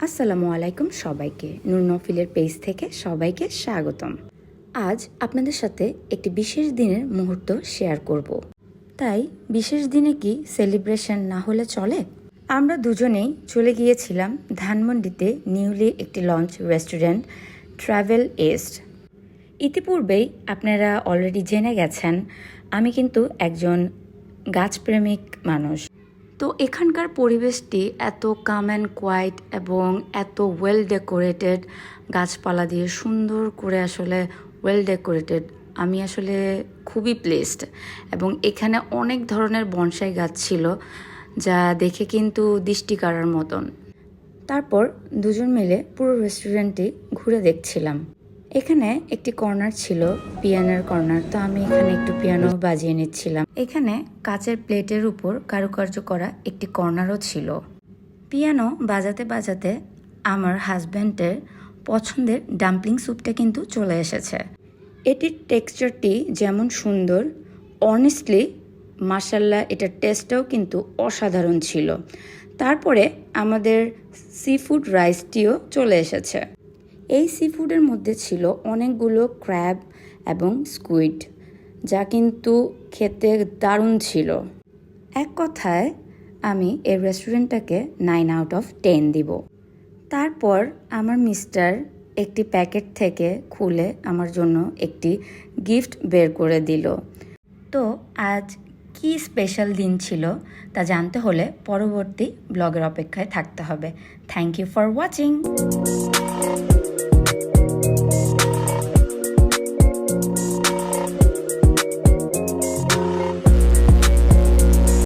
আসসালামু আলাইকুম সবাইকে, নূর নফিলের পেজ থেকে সবাইকে স্বাগতম। আজ আপনাদের সাথে একটি বিশেষ দিনের মুহূর্ত শেয়ার করব। তাই বিশেষ দিনে কি সেলিব্রেশন না হলে চলে? আমরা দুজনেই চলে গিয়েছিলাম ধানমন্ডিতে নিউলি একটি লঞ্চ রেস্টুরেন্ট ট্রাভেল ইস্ট। ইতিপূর্বেই আপনারা অলরেডি জেনে গেছেন আমি কিন্তু একজন গাছপ্রেমিক মানুষ। তো এখানকার পরিবেশটি এত কাম অ্যান্ড কোয়াইট এবং এত ওয়েল ডেকোরেটেড, গাছপালা দিয়ে সুন্দর করে আসলে ওয়েল ডেকোরেটেড। আমি আসলে খুবই প্লেসড এবং এখানে অনেক ধরনের বনসাই গাছ ছিল যা দেখে কিন্তু দৃষ্টি কাড়ার মতন। তারপর দুজন মিলে পুরো রেস্টুরেন্টটি ঘুরে দেখছিলাম। এখানে একটি কর্নার ছিল, পিয়ানোর কর্নার, তো আমি এখানে একটু পিয়ানো বাজিয়ে নিচ্ছিলাম। এখানে কাচের প্লেটের উপর কারুকার্য করা একটি কর্নারও ছিল। পিয়ানো বাজাতে বাজাতে আমার হাজব্যান্ডের পছন্দের ডাম্পলিং স্যুপটা কিন্তু চলে এসেছে। এটির টেক্সচারটি যেমন সুন্দর, অনেস্টলি মাশাল্লাহ এটার টেস্টটাও কিন্তু অসাধারণ ছিল। তারপরে আমাদের সি ফুড রাইসটিও চলে এসেছে। এই সি ফুডের মধ্যে ছিল অনেকগুলো ক্র্যাব এবং স্কুইড, যা কিন্তু খেতে দারুণ ছিল। এক কথায় আমি এই রেস্টুরেন্টটাকে 9 আউট অফ 10 দিব। তারপর আমার মিস্টার একটি প্যাকেট থেকে খুলে আমার জন্য একটি গিফট বের করে দিল। তো আজ কি স্পেশাল দিন ছিল তা জানতে হলে পরবর্তী ব্লগের অপেক্ষায় থাকতে হবে। Thank you for watching.